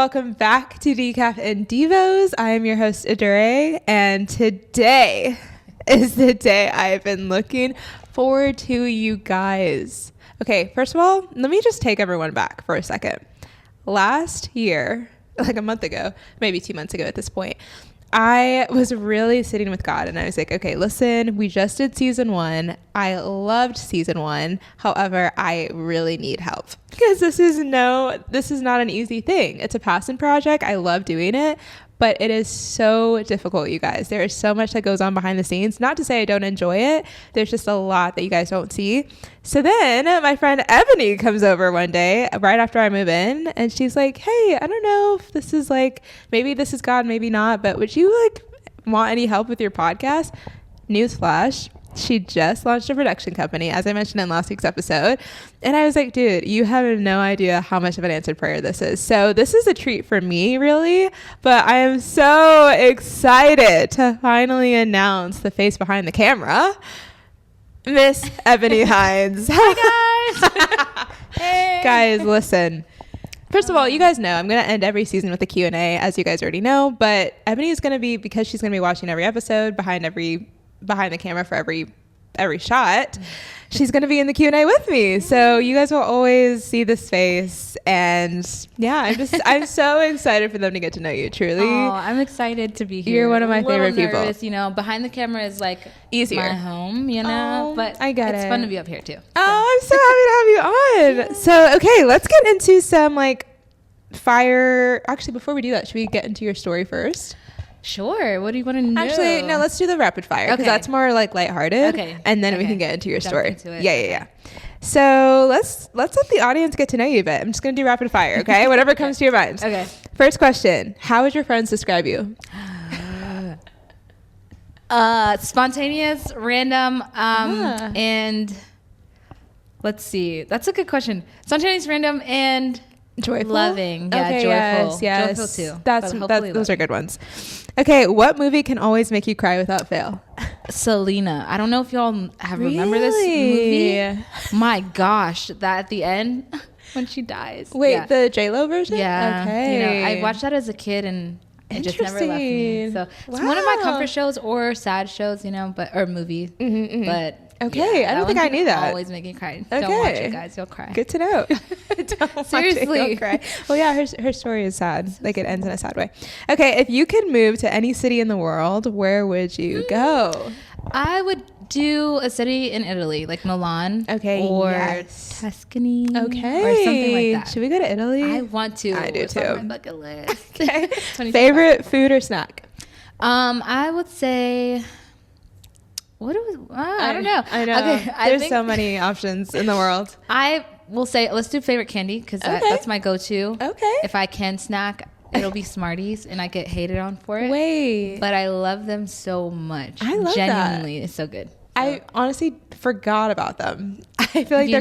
welcome back to Decaf and Devos. I am your host, Adore, and today is the day I've been looking forward to, you guys. Okay, first of all, let me just take everyone back for a second. Last year, like a month ago, maybe 2 months ago at this point, I was really sitting with God and I was like, okay, listen, we just did season 1. I loved season 1. However, I really need help because this is not an easy thing. It's a passion project. I love doing it, but it is so difficult, you guys. There is so much that goes on behind the scenes. Not to say I don't enjoy it. There's just a lot that you guys don't see. So then my friend Ebony comes over one day right after I move in, and she's like, hey, I don't know if this is like, maybe this is God, maybe not, but would you like want any help with your podcast? Newsflash. She just launched a production company, as I mentioned in last week's episode. And I was like, dude, you have no idea how much of an answered prayer this is. So this is a treat for me, really. But I am so excited to finally announce the face behind the camera, Miss Ebony Hines. Hi, guys. Hey. Guys, listen. First of all, you guys know I'm going to end every season with a Q&A, as you guys already know. But Ebony is going to be, because she's going to be watching every episode behind the camera for every shot, she's going to be in the Q&A with me. So you guys will always see this face. And yeah, I'm so excited for them to get to know you, truly. Oh, I'm excited to be here. You're one of my favorite people. You know, behind the camera is like easier. My home, you know, but I get it's fun to be up here too. Oh, I'm so happy to have you on. So, okay, let's get into some like fire. Actually, before we do that, should we get into your story first? Sure. What do you want to know? Actually, no, let's do the rapid fire because that's more like lighthearted. Okay. And then we can get into your story. Into it. Yeah. So let's let the audience get to know you a bit. I'm just going to do rapid fire, okay? Whatever comes to your mind. Okay. First question. How would your friends describe you? Spontaneous, random, and let's see. That's a good question. Spontaneous, random, and joyful, loving. Yeah, okay, joyful. Yes. Joyful too. Those are good ones. Okay, what movie can always make you cry without fail? Selena. I don't know if y'all remember this movie. My gosh, that at the end when she dies. Wait, the J-Lo version? Yeah. Okay. You know, I watched that as a kid and it just never left me. So it's one of my comfort shows or sad shows, you know, or movies. But okay, yeah, I don't think I knew that. Always make you cry. Okay. Don't watch it, guys. You'll cry. Good to know. Don't Seriously. watch it, you'll cry. Well, yeah, her story is sad. Like it ends in a sad way. Okay, if you could move to any city in the world, where would you go? I would do a city in Italy, like Milan. Okay. Or Tuscany. Okay. Or something like that. Should we go to Italy? I want to. I do it's too. on my bucket list. Okay. Favorite food or snack? I would say. I don't know. I know. Okay, there's so many options in the world. I will say, let's do favorite candy because that's my go-to. Okay. If I can snack, it'll be Smarties, and I get hated on for it. Wait. But I love them so much. I love Genuinely, it's so good. I honestly forgot about them. I feel like they're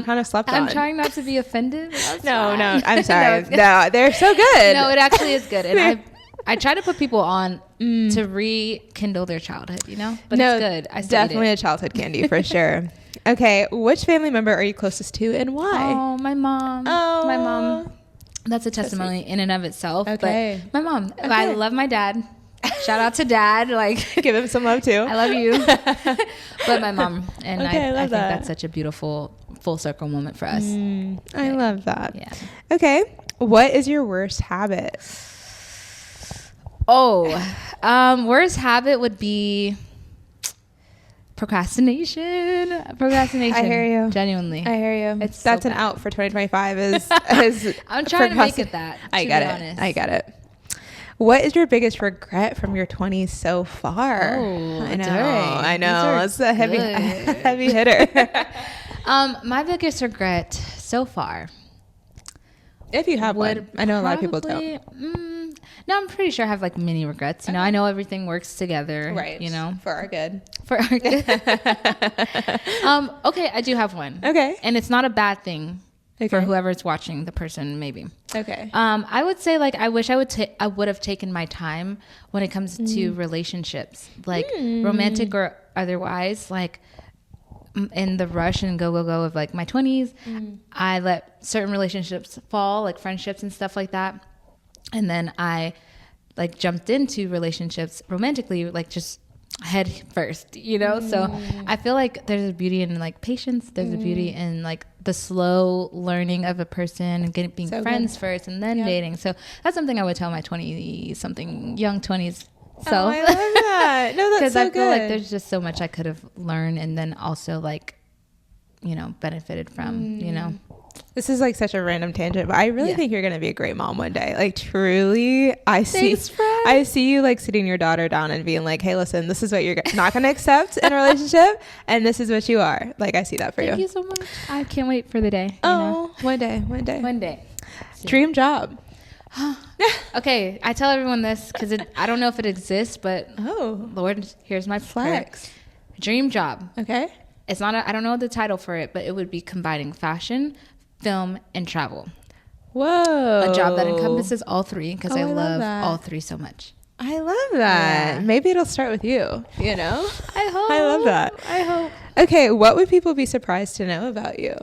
kind of slept on. I'm trying not to be offended. No, I'm sorry. No, they're so good. No, it actually is good, and I try to put people on to rekindle their childhood, you know? But it's good. I definitely a childhood candy for sure. Okay, which family member are you closest to and why? Oh, my mom. Oh, my mom. That's a testimony in and of itself. Okay. But my mom. Okay. I love my dad. Shout out to dad. Like, give him some love too. I love you. But my mom. And okay, I think that's such a beautiful full circle moment for us. I love that. Yeah. Okay. What is your worst habit? Oh, worst habit would be procrastination. I hear you. Genuinely. I hear you. That's an out for 2025 is I'm trying to make it that. I get it. What is your biggest regret from your 20s so far? Oh, I know. It's a heavy hitter. My biggest regret so far. If you have one. I know a lot of people don't. No, I'm pretty sure I have like mini regrets. You know, I know everything works together. Right. You know, for our good. Okay, I do have one. Okay. And it's not a bad thing for whoever's watching, the person maybe. Okay. I would say like I wish I would have taken my time when it comes to relationships, like romantic or otherwise, like in the rush and go of like my 20s. I let certain relationships fall, like friendships and stuff like that. And then I like jumped into relationships romantically, like just head first, you know? So I feel like there's a beauty in like patience. There's a beauty in like the slow learning of a person and being friends first and then dating. So that's something I would tell my 20 something, young 20s. So I love that. No, that's so I feel like good. there's just so much I could have learned and then also like, you know, benefited from, you know. This is like such a random tangent, but I really think you're going to be a great mom one day. Like truly, I see you like sitting your daughter down and being like, hey, listen, this is what you're not going to accept in a relationship. And this is what you are. Like, I see that for you. Thank you so much. I can't wait for the day. One day. One day. Dream job. Okay. I tell everyone this because I don't know if it exists, but Lord, here's my flex. Dream job. Okay. It's not, I don't know the title for it, but it would be combining fashion, film, and travel. Whoa. A job that encompasses all three because I love that. all three so much. I love that. Yeah. Maybe it'll start with you, you know? I hope. I love that. I hope. Okay, what would people be surprised to know about you?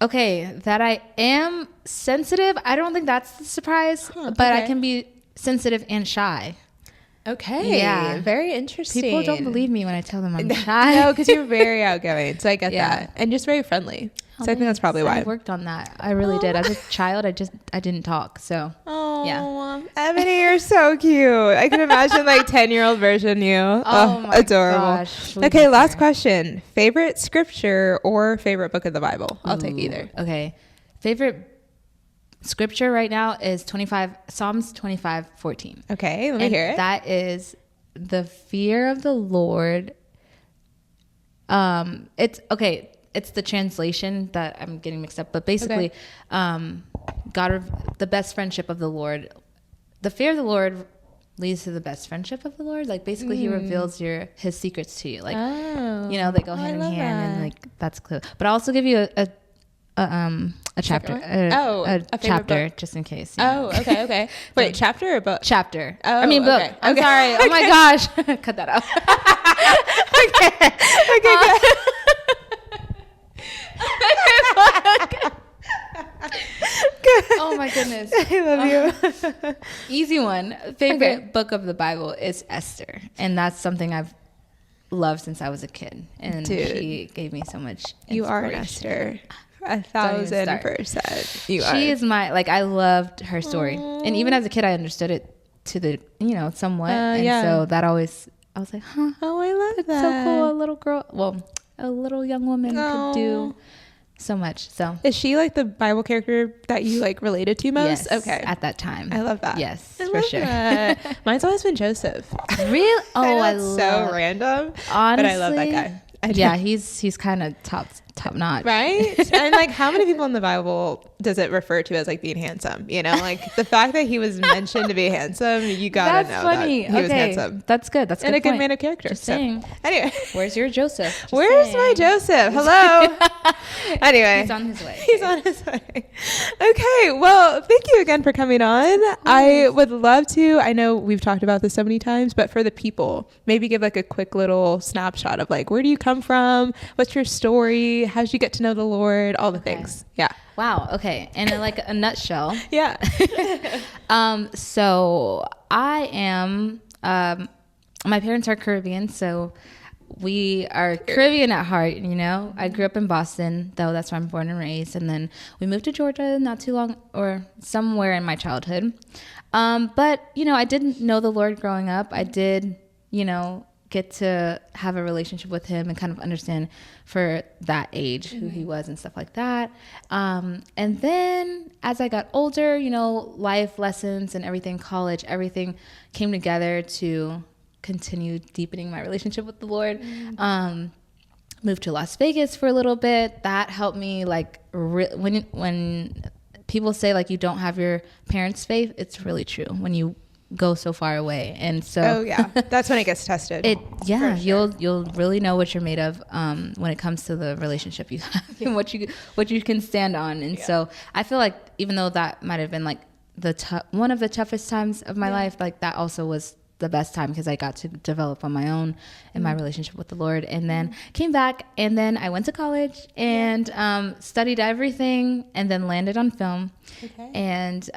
Okay, that I am sensitive. I don't think that's the surprise, but I can be sensitive and shy. Okay. Yeah. Very interesting. People don't believe me when I tell them I'm shy. No, because you're very outgoing. So I get that. And just very friendly. So I think that's probably why. I worked on that. I really did. As a child, I didn't talk. So yeah. Ebony, you're so cute. I can imagine like 10-year-old version you. Oh my adorable. gosh. Okay, last question. Favorite scripture or favorite book of the Bible? I'll take either. Okay. Favorite scripture right now is Psalms 25:14. Okay, let me hear it. That is the fear of the Lord. It's the translation that I'm getting mixed up, but basically, the best friendship of the Lord. The fear of the Lord leads to the best friendship of the Lord. Like basically, He reveals His secrets to you. Like you know, they go hand in hand, and like that's clear. But I'll also give you a chapter. A chapter, book. just in case. Okay. Wait, chapter or book? Chapter. Oh, I mean book. okay. I'm sorry. Oh my gosh. Cut that out. Okay, good. Oh my goodness. I love you. Easy one. Favorite book of the Bible is Esther. And that's something I've loved since I was a kid. And she gave me so much inspiration. You are an Esther. 1,000%. You are. She is I loved her story. And even as a kid, I understood it to the, somewhat. So that always, I was like, huh. Oh, I love that. So cool. A little young woman could do so much. So is she like the Bible character that you like related to most? Yes, okay. At that time. I love that. Yes, I for love sure. That. Mine's always been Joseph. Really? Oh, I love so random. Honestly, but I love that guy. Yeah, he's kind of top notch. Right? And like how many people in the Bible does it refer to as like being handsome? You know, like the fact that he was mentioned to be handsome, you gotta know funny. that he was handsome. That's good. That's and good a good point. man of character. Just saying. Anyway. Where's your Joseph? Where's my Joseph? Hello. Anyway. He's on his way. He's on his way. Okay. Well, thank you again for coming on. I would love to, I know we've talked about this so many times, but for the people, maybe give like a quick little snapshot of like, where do you come from? What's your story? How did you get to know the Lord? All the things. Yeah. Wow. Okay. In like a nutshell. Yeah. So I am, my parents are Caribbean, so we are Caribbean at heart, I grew up in Boston, though that's where I'm born and raised. And then we moved to Georgia not too long or somewhere in my childhood. But, I didn't know the Lord growing up. I did, get to have a relationship with him and kind of understand for that age who he was and stuff like that. And then as I got older, life lessons and everything, college, everything came together to continue deepening my relationship with the Lord. Moved to Las Vegas for a little bit. That helped me when people say like you don't have your parents' faith, it's really true when you go so far away. And so that's when it gets tested. Sure. you'll really know what you're made of when it comes to the relationship you have and what you can stand on. And so I feel like even though that might have been like one of the toughest times of my life, like that also was the best time because I got to develop on my own in my relationship with the Lord. And then came back, and then I went to college and studied everything, and then landed on film. And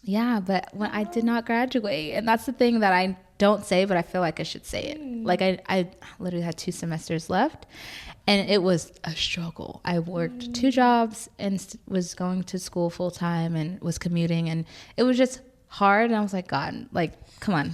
Yeah, but when I did not graduate, and that's the thing that I don't say, but I feel like I should say it. Like I literally had 2 semesters left, and it was a struggle. I worked 2 jobs and was going to school full time and was commuting, and it was just hard. And I was like, God, like, come on,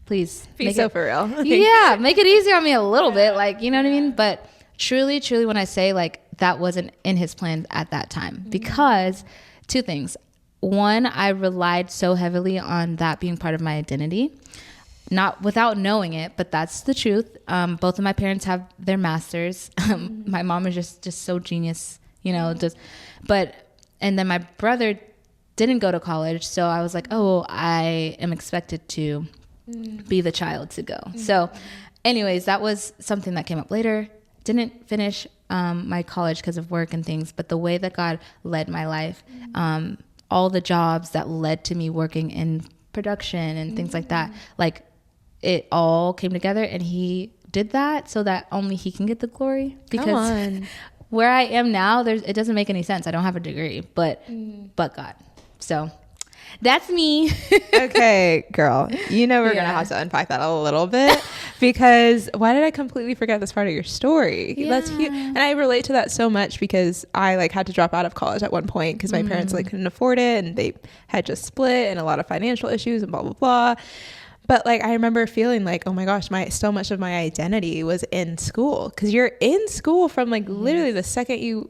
please, Be so for real. Yeah, make it easy on me a little bit, like, you know what I mean? But truly, when I say like that wasn't in His plan at that time, because 2 things. One, I relied so heavily on that being part of my identity, not without knowing it, but that's the truth. Both of my parents have their masters. My mom is just so genius, you know, and then my brother didn't go to college. So I was like, oh, I am expected to be the child to go. So anyways, that was something that came up later. Didn't finish my college because of work and things, but the way that God led my life, all the jobs that led to me working in production and things like that, like it all came together, and He did that so that only He can get the glory. Because where I am now, it doesn't make any sense. I don't have a degree, but God. So that's me. Okay, girl. You know we're going to have to unpack that a little bit, because why did I completely forget this part of your story? Yeah. That's huge. And I relate to that so much, because I like had to drop out of college at one point because my parents like couldn't afford it, and they had just split, and a lot of financial issues and blah, blah, blah. But like, I remember feeling like, oh my gosh, so much of my identity was in school, because you're in school from like literally the second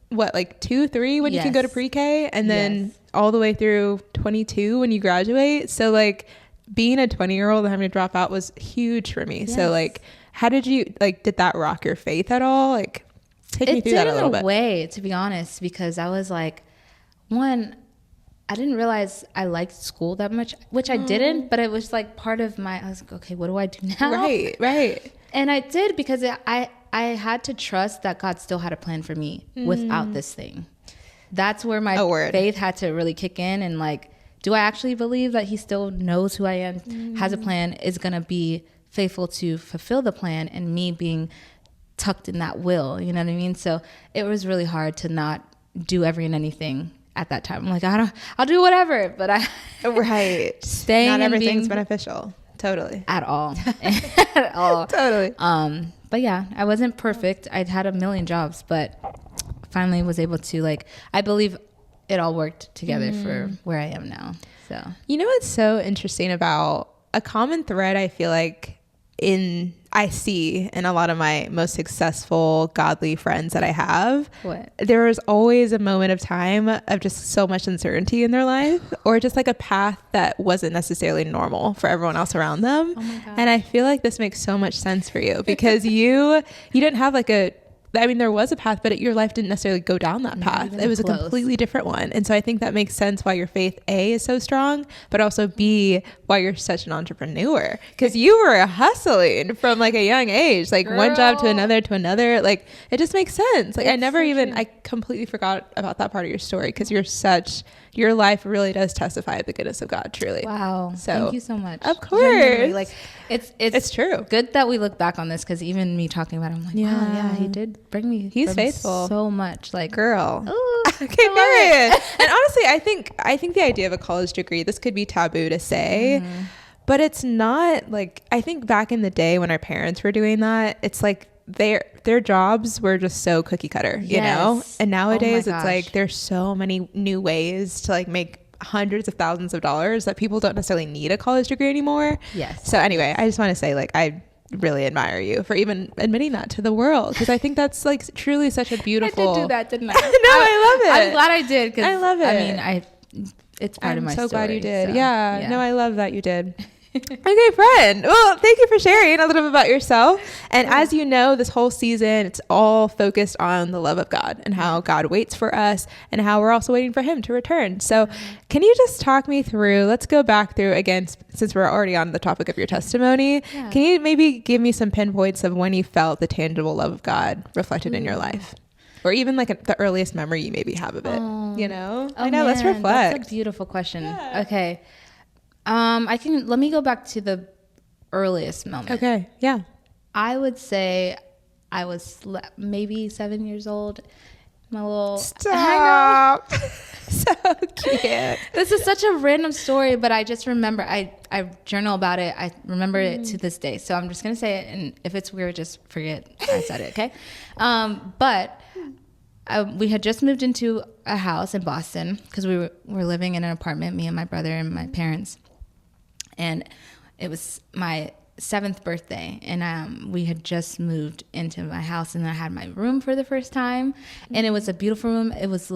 like 2, 3 when you can go to pre-K, and then all the way through 22 when you graduate. So like being a 20-year-old and having to drop out was huge for me. So like, how did you did that rock your faith at all? Like, take me through that a little bit. It did in a way, to be honest, because I was like, I didn't realize I liked school that much, which I didn't, but it was like part of I was like, okay, what do I do now? Right. And I did, because I had to trust that God still had a plan for me without this thing. That's where my faith had to really kick in, and like, do I actually believe that He still knows who I am, has a plan, is going to be faithful to fulfill the plan, and me being tucked in that will, you know what I mean? So it was really hard to not do every and anything at that time. I'm like, I'll do whatever, but staying, not everything's beneficial. Totally. At all. At all. Totally. But yeah, I wasn't perfect. I'd had a million jobs, but finally was able to, like, I believe it all worked together for where I am now. So, you know what's so interesting about a common thread, I feel like I see in a lot of my most successful godly friends that I have, there was always a moment of time of just so much uncertainty in their life, or just like a path that wasn't necessarily normal for everyone else around them. Oh my God. And I feel like this makes so much sense for you, because you didn't have like there was a path, but your life didn't necessarily go down that path. It was a completely different one. And so I think that makes sense why your faith, A, is so strong, but also B, why you're such an entrepreneur. Because you were hustling from like a young age, like one job to another. Like, it just makes sense. Like, I completely forgot about that part of your story, because your life really does testify of the goodness of God, truly. Wow. So thank you so much. Of course. Genuinely, like, it's true. Good that we look back on this, because even me talking about it, I'm like, wow, yeah, He did bring me. He's faithful so much. Like, girl. Ooh, okay, period. And honestly, I think the idea of a college degree, this could be taboo to say, but it's not. Like, I think back in the day when our parents were doing that, it's like their jobs were just so cookie cutter, you know? And nowadays it's like there's so many new ways to like make hundreds of thousands of dollars that people don't necessarily need a college degree anymore. Yes. So anyway, I just want to say, like, I really admire you for even admitting that to the world, because I think that's like truly such a beautiful. I did do that, didn't I? No, I love it. I'm glad I did, because I love it. I mean, it's part of my story. I'm so glad you did. So, yeah. No, I love that you did. Okay, friend. Well, thank you for sharing a little bit about yourself. And as you know, this whole season, it's all focused on the love of God and how God waits for us and how we're also waiting for Him to return. So can you just talk me through, let's go back through again, since we're already on the topic of your testimony. Yeah. Can you maybe give me some pinpoints of when you felt the tangible love of God reflected in your life? Or even like the earliest memory you maybe have of it, you know? I know, let's reflect. That's a beautiful question. Yeah. Okay. Let me go back to the earliest moment. Okay. Yeah. I would say I was maybe 7 years old. My little. Stop. 7 So cute. This is such a random story, but I just remember, I journal about it. I remember it to this day. So I'm just going to say it. And if it's weird, just forget I said it. Okay. But we had just moved into a house in Boston because we were living in an apartment, me and my brother and my parents. And it was my 7th birthday, and we had just moved into my house, and I had my room for the first time, and it was a beautiful room. It was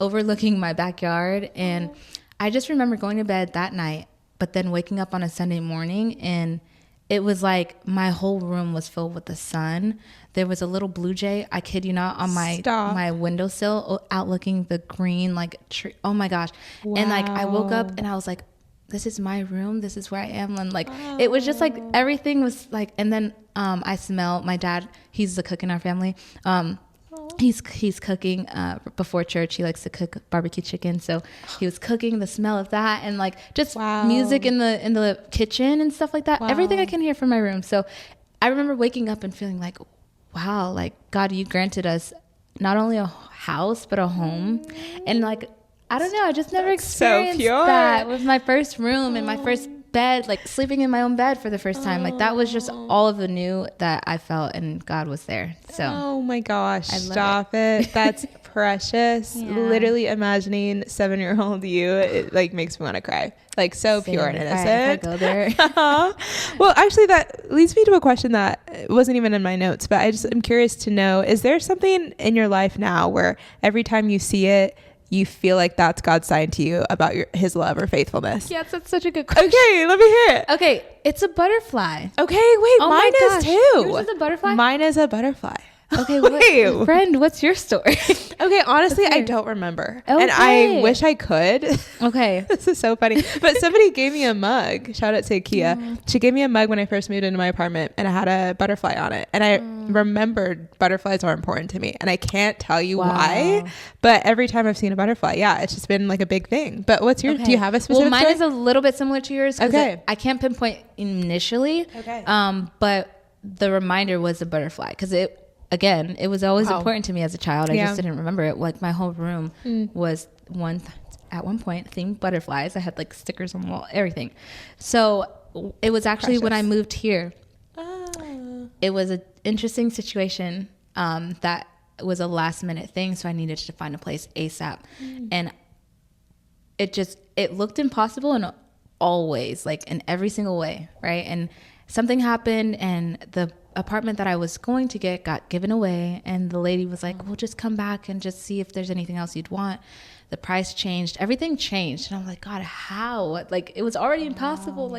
overlooking my backyard, and I just remember going to bed that night, but then waking up on a Sunday morning, and it was like my whole room was filled with the sun. There was a little blue jay, I kid you not, on my windowsill, outlooking the green like tree. Oh my gosh! Wow. And like I woke up and I was like, this is my room. This is where I am. And like, it was just like, everything was like, and then, I smell my dad, he's the cook in our family. He's cooking, before church. He likes to cook barbecue chicken. So he was cooking, the smell of that, and like just music in the kitchen and stuff like that. Wow. Everything I can hear from my room. So I remember waking up and feeling like, wow, like God, you granted us not only a house, but a home. And like, I don't know. I just never experienced that with my first room and my first bed, like sleeping in my own bed for the first time. Like that was just all of the new that I felt, and God was there. So, oh my gosh, stop it. That's precious. Yeah. Literally imagining 7-year-old you, it like makes me want to cry. Like so pure and innocent. If I go there. Well, actually that leads me to a question that wasn't even in my notes, but I'm curious to know, is there something in your life now where every time you see it, you feel like that's God's sign to you about his love or faithfulness? Yes, that's such a good question. Okay, let me hear it. Okay, it's a butterfly. Okay, wait, mine is too. Yours is a butterfly? Mine is a butterfly. Okay, friend, what's your story? Okay, honestly, I don't remember. Okay. And I wish I could. Okay. This is so funny. But somebody gave me a mug. Shout out to Kia. She gave me a mug when I first moved into my apartment, and it had a butterfly on it. And I remembered butterflies are important to me. And I can't tell you why, but every time I've seen a butterfly, it's just been like a big thing. But what's your, do you have a specific mine story? is a little bit similar to yours. Okay. I can't pinpoint initially. Okay. But the reminder was a butterfly because it was always important to me as a child. I just didn't remember it. Like my whole room was at one point themed butterflies. I had like stickers on the wall, everything. So it was actually when I moved here. It was an interesting situation that was a last minute thing. So I needed to find a place ASAP. And it looked impossible in always, like in every single way, right? And something happened and the apartment that I was going to get got given away, and the lady was like, "We'll just come back and just see if there's anything else you'd want." The price changed, everything changed, and I'm like, God, how? Like it was already impossible.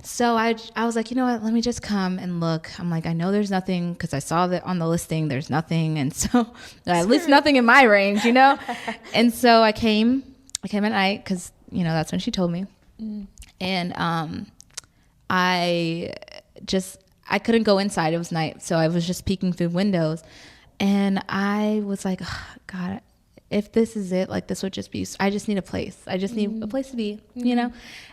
So I was like, you know what? Let me just come and look. I'm like, I know there's nothing because I saw that on the listing. There's nothing, and so at least nothing in my range, you know. And so I came at night because that's when she told me, and I couldn't go inside. It was night. So I was just peeking through windows, and I was like, oh, God, if this is it, like this would just be, I just need a place. I just need a place to be,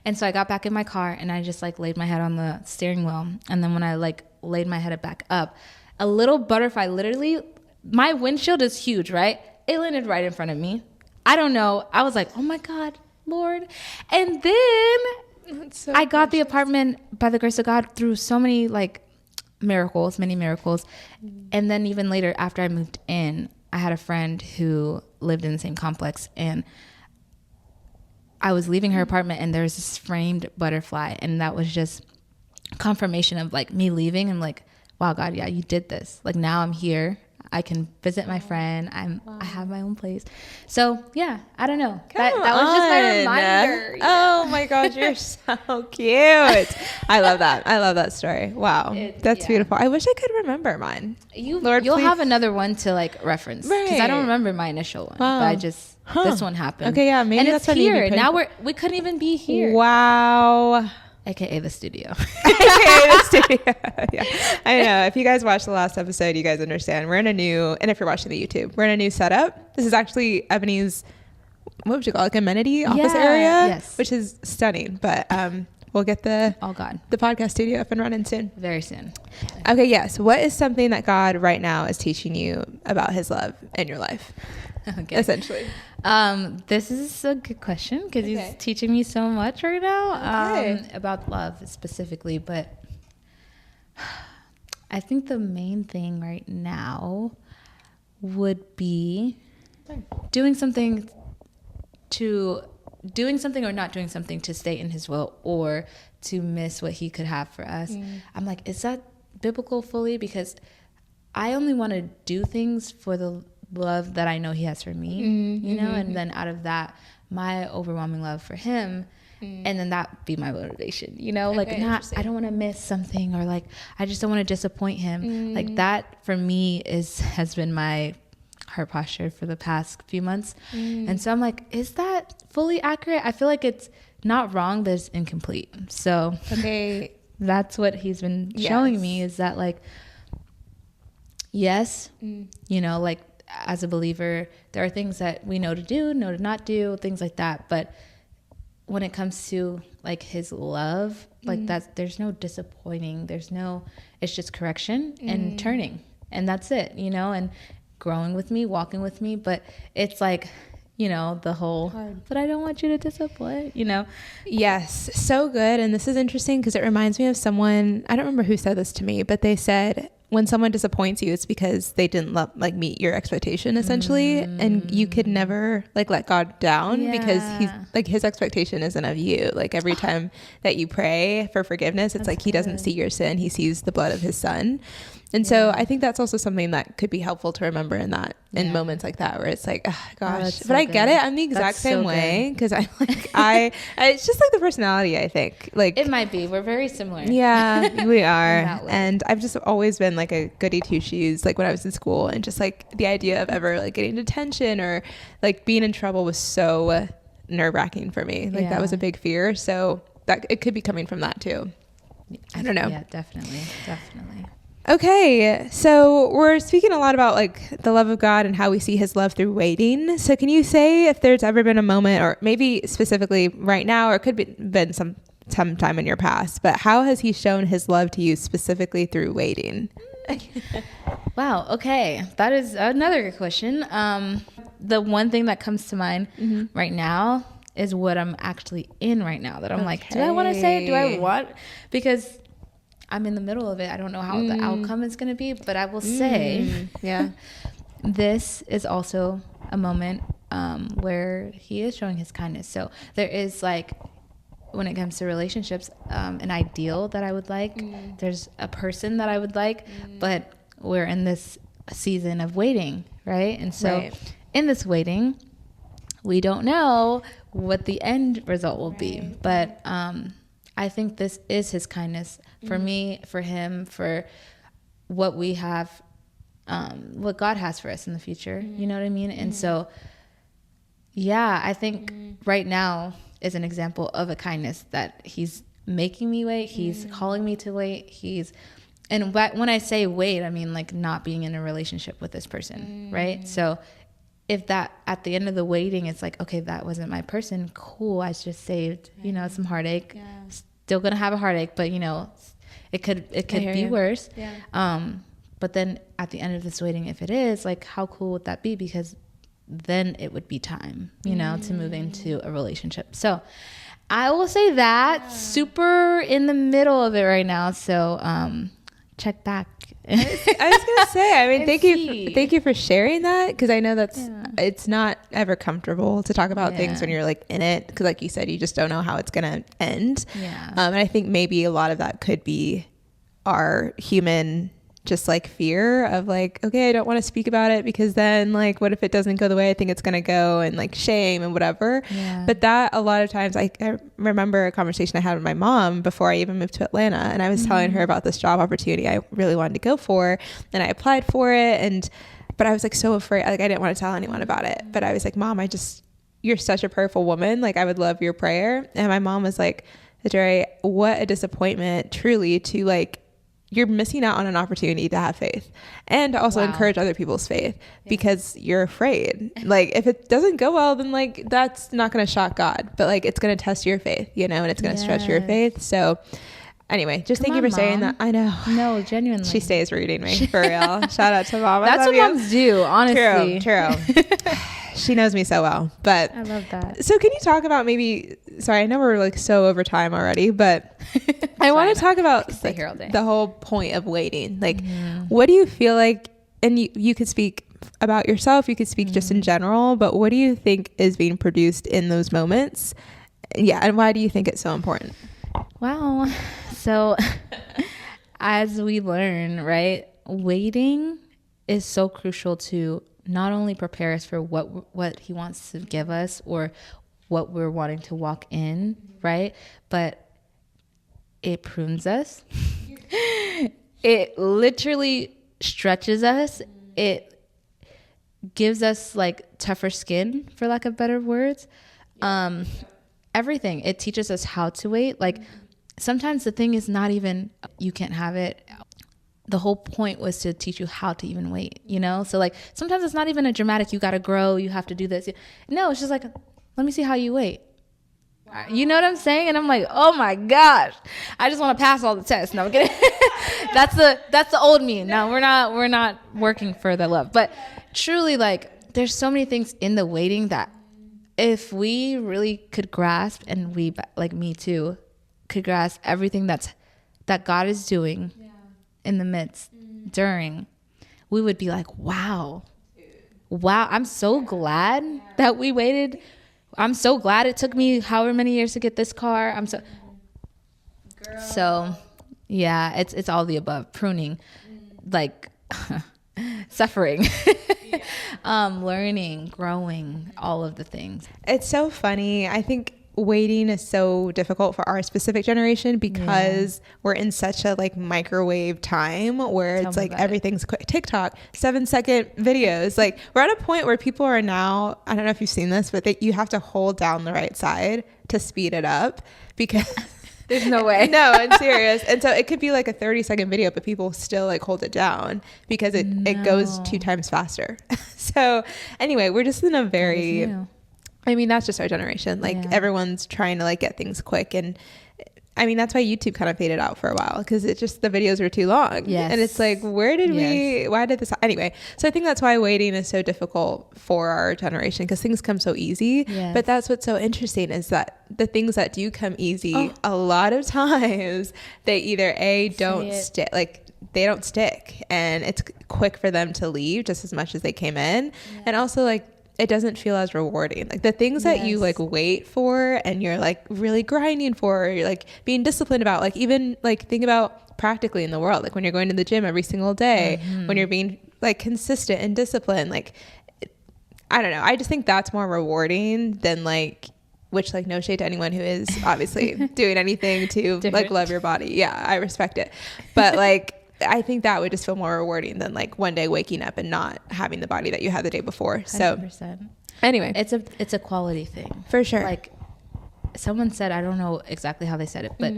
And so I got back in my car and I just like laid my head on the steering wheel. And then when I like laid my head back up, a little butterfly, literally, my windshield is huge, right? It landed right in front of me. I don't know. I was like, oh my God, Lord. And then I got the apartment by the grace of God through so many like many miracles. And then even later after I moved in, I had a friend who lived in the same complex, and I was leaving her apartment and there was this framed butterfly, and that was just confirmation of like me leaving. I'm like, wow, God, yeah, you did this. Like now I'm here. I can visit my friend. I have my own place. So yeah, I don't know. That was just my reminder. Oh my God, you're so cute. I love that. I love that story. Wow. That's beautiful. I wish I could remember mine. You'll have another one to like reference. Right. Because I don't remember my initial one. Wow. But I just, this one happened. Okay, yeah. Maybe and that's it's here. Now we couldn't even be here. Wow. AKA the studio. AKA the studio. Yeah. I know. If you guys watched the last episode, you guys understand. We're in a new, and if you're watching the YouTube, we're in a new setup. This is actually Ebony's, what would you call it, like amenity office area? Yes. Which is stunning. But we'll get the podcast studio up and running soon. Very soon. Okay, yes. What is something that God right now is teaching you about his love in your life? Okay. essentially? This is a good question because Okay. he's teaching me so much right now Okay. about love specifically. But I think the main thing right now would be doing something or not doing something to stay in his will or to miss what he could have for us. I'm like, is that biblical fully? Because I only want to do things for the love that I know he has for me, you know, and then out of that, my overwhelming love for him, and then that be my motivation, you know, like I don't want to miss something, or like I just don't want to disappoint him. Like that for me has been my heart posture for the past few months. And so I'm like, is that fully accurate? I feel like it's not wrong, but it's incomplete. So that's what he's been showing me, is that like, yes, you know, like as a believer, there are things that we know to do, know to not do, things like that. But when it comes to like his love, like there's no disappointing. It's just correction and turning, and that's it, you know, and growing with me, walking with me. But it's like, you know, the whole, but I don't want you to disappoint, you know? Yes. So good. And this is interesting because it reminds me of someone, I don't remember who said this to me, but they said, when someone disappoints you, it's because they didn't meet your expectation, essentially. And you could never like let God down because he's like, his expectation isn't of you. Like every time that you pray for forgiveness, it's like he doesn't see your sin. He sees the blood of his son. And so I think that's also something that could be helpful to remember in moments like that, where it's like, oh, gosh, but I get it. I'm the exact same way. Cause I'm like, it's just like the personality, I think. Like it might be, we're very similar. Yeah, we are. And I've just always been like a goody two shoes, like when I was in school, and just like the idea of ever like getting detention or like being in trouble was so nerve wracking for me. Like that was a big fear. So that it could be coming from that too. I don't know. Yeah, definitely. Okay, so we're speaking a lot about like the love of God and how we see his love through waiting. So can you say if there's ever been a moment, or maybe specifically right now, or it could be been some time in your past, but how has he shown his love to you specifically through waiting? Wow. Okay. That is another good question. The one thing that comes to mind right now is what I'm actually in right now, that I'm like, do I want to say it? Do I want? Because I'm in the middle of it. I don't know how the outcome is going to be, but I will say, this is also a moment where he is showing his kindness. So there is like, when it comes to relationships, an ideal that I would like. There's a person that I would like, but we're in this season of waiting, right? And so in this waiting, we don't know what the end result will be, but I think this is his kindness for me, for him, for what we have, what God has for us in the future. You know what I mean? And so, yeah, I think right now is an example of a kindness that he's making me wait. He's calling me to wait. And when I say wait, I mean like not being in a relationship with this person, right? So if that at the end of the waiting, it's like, okay, that wasn't my person. Cool. I just saved, you know, some heartache. Still gonna have a heartache, but you know, it could be worse. But then at the end of this waiting, if it is, like, how cool would that be? Because then it would be time, you know, to move into a relationship. So I will say that super in the middle of it right now. So check back. I was gonna say, I mean, thank you for sharing that, because I know that's it's not ever comfortable to talk about things when you're like in it, because like you said, you just don't know how it's gonna end. And I think maybe a lot of that could be our human just like fear of like, okay, I don't want to speak about it because then like, what if it doesn't go the way I think it's going to go, and like shame and whatever. But that a lot of times, I remember a conversation I had with my mom before I even moved to Atlanta, and I was telling her about this job opportunity I really wanted to go for, and I applied for it, but I was like so afraid, like I didn't want to tell anyone about it, but I was like, Mom, you're such a prayerful woman, like I would love your prayer. And my mom was like, Jerry, what a disappointment truly to like, you're missing out on an opportunity to have faith and to also encourage other people's faith because you're afraid. Like if it doesn't go well, then like that's not going to shock God, but like it's going to test your faith, you know, and it's going to stretch your faith. So Anyway, just Come thank you on, for saying Mom. that. I know. No, genuinely. She stays reading me for real. Shout out to Mom. That's what moms do, honestly. True. She knows me so well. But I love that. so can you talk about maybe, sorry, I know we're like so over time already, but I want to talk about stay like, here all day. the whole point of waiting. Like, what do you feel like, and you could speak about yourself, you could speak just in general, but what do you think is being produced in those moments? Yeah. And why do you think it's so important? Wow. So as we learn, right, waiting is so crucial to not only prepare us for what he wants to give us or what we're wanting to walk in, right? But it prunes us. It literally stretches us. It gives us like tougher skin, for lack of better words. Everything. It teaches us how to wait. Like sometimes the thing is not even, you can't have it. The whole point was to teach you how to even wait, you know? So like sometimes it's not even a dramatic, you got to grow, you have to do this. No, it's just like, let me see how you wait. Wow. You know what I'm saying? And I'm like, oh my gosh, I just want to pass all the tests. No, I'm kidding. That's the old me. No, we're not working for the love. But truly, like, there's so many things in the waiting that if we really could grasp, and we, like me too, could grasp everything that God is doing in the midst, during, we would be like, wow, I'm so glad that we waited. I'm so glad it took me however many years to get this car. So yeah, it's all the above. Pruning, like suffering, learning, growing, all of the things. It's so funny. I think waiting is so difficult for our specific generation because we're in such a like microwave time where it's like everything's quick. TikTok, 7-second videos. Like we're at a point where people are now, I don't know if you've seen this, but you have to hold down the right side to speed it up because there's no way. No, I'm serious. And so it could be like a 30-second video, but people still like hold it down because it goes 2 times faster. So anyway, we're just in a very, I mean, that's just our generation. Like everyone's trying to like get things quick. And I mean, that's why YouTube kind of faded out for a while because it just, the videos were too long. Yes. And it's like, why did this, anyway. So I think that's why waiting is so difficult for our generation because things come so easy. Yes. But that's what's so interesting is that the things that do come easy, a lot of times they either don't stick, like they don't stick and it's quick for them to leave just as much as they came in. Yeah. And also like, it doesn't feel as rewarding. Like the things that you like wait for and you're like really grinding for, or you're like being disciplined about, like even like think about practically in the world, like when you're going to the gym every single day, when you're being like consistent and disciplined, like, I don't know. I just think that's more rewarding than like, which like no shade to anyone who is obviously doing anything to like love your body. Yeah, I respect it. But like, I think that would just feel more rewarding than like one day waking up and not having the body that you had the day before. 100%. So anyway, it's a quality thing for sure. Like someone said, I don't know exactly how they said it, but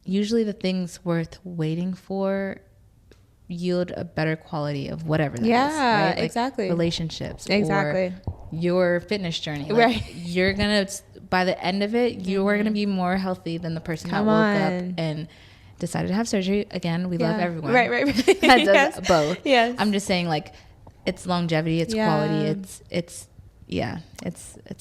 usually the things worth waiting for yield a better quality of whatever that is. Right? Like exactly. Relationships, exactly. Or your fitness journey. Like right. You're gonna, by the end of it, you are gonna be more healthy than the person that woke up and decided to have surgery. Again, we love everyone. Right. That does both. Yes. I'm just saying, like, it's longevity, it's quality, it's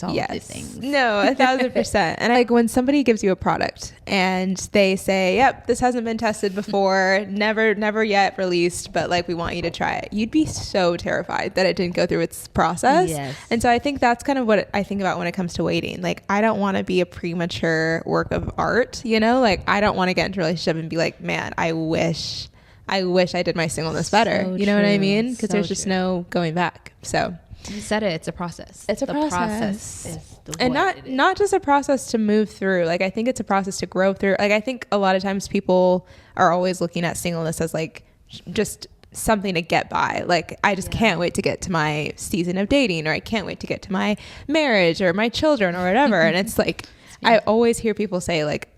all of these things. No, 1,000%. And like when somebody gives you a product and they say, yep, this hasn't been tested before, never yet released, but like we want you to try it, you'd be so terrified that it didn't go through its process. Yes. And so I think that's kind of what I think about when it comes to waiting. Like I don't want to be a premature work of art, you know, like I don't want to get into a relationship and be like, man, I wish I did my singleness better. So you know what I mean? Because there's just no going back. So you said it. It's a process. It's a process. Is and not just a process to move through. Like I think it's a process to grow through. Like I think a lot of times people are always looking at singleness as like just something to get by. Like I just can't wait to get to my season of dating, or I can't wait to get to my marriage or my children or whatever. And it's like I always hear people say like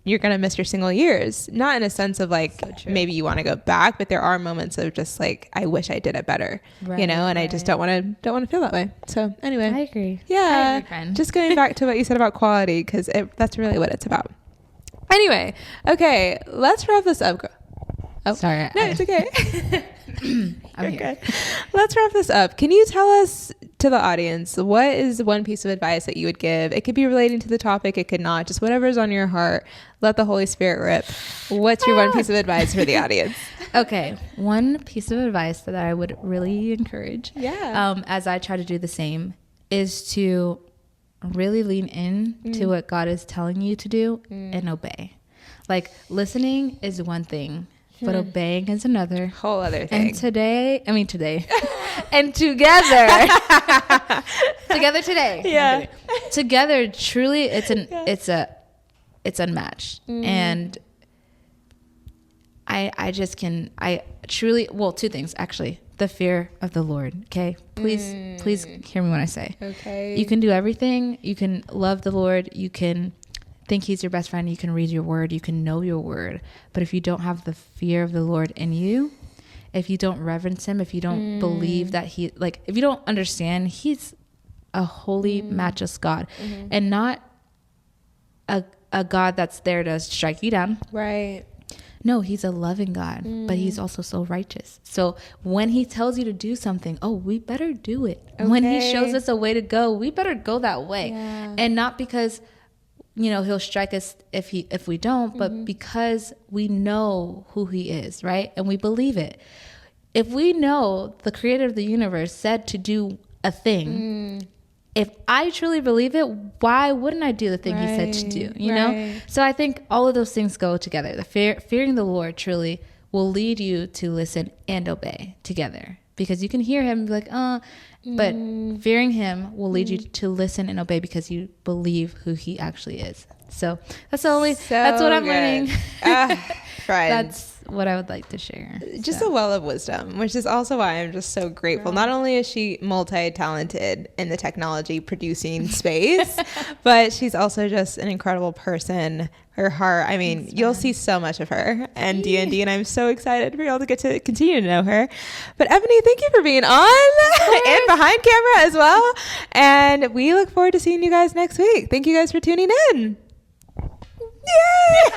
you're going to miss your single years, not in a sense of like, maybe you want to go back, but there are moments of just like, I wish I did it better, you know? And I just don't want to feel that way. So anyway, I agree. Yeah. Just going back to what you said about quality, cause that's really what it's about. Anyway, okay, let's wrap this up. Oh, sorry. No, it's okay. I'm here. Good. Let's wrap this up. Can you tell us, to the audience, what is one piece of advice that you would give? It could be relating to the topic. It could not. Just whatever's on your heart. Let the Holy Spirit rip. What's your one piece of advice for the audience? Okay. One piece of advice that I would really encourage, as I try to do the same, is to really lean in to what God is telling you to do and obey. Like, listening is one thing, but obeying is another. Whole other thing. And today, and together today. Yeah. Together, truly, it's unmatched. And I truly, well, two things, actually. The fear of the Lord. Okay. Please hear me when I say, okay, you can do everything. You can love the Lord. You can think he's your best friend. You can read your word. You can know your word. But if you don't have the fear of the Lord in you, if you don't reverence him, if you don't believe that if you don't understand, he's a holy, matchless God, and not a God that's there to strike you down. Right. No, he's a loving God, but he's also so righteous. So when he tells you to do something, we better do it. Okay. When he shows us a way to go, we better go that way. Yeah. And not because, he'll strike us if we don't, but because we know who he is, right? And we believe it. If we know the creator of the universe said to do a thing, if I truly believe it, why wouldn't I do the thing he said to do? You know? So I think all of those things go together. The fearing the Lord truly will lead you to listen and obey together, because you can hear him and be like, but fearing him will lead you to listen and obey because you believe who he actually is. So that's what I'm learning. That's what I would like to share. Just a well of wisdom, which is also why I'm just so grateful. Not only is she multi-talented in the technology producing space, but she's also just an incredible person. Her heart, you'll see so much of her and D&D, and I'm so excited for y'all to get to continue to know her. But Ebony, thank you for being on and behind camera as well. And we look forward to seeing you guys next week. Thank you guys for tuning in. Yay!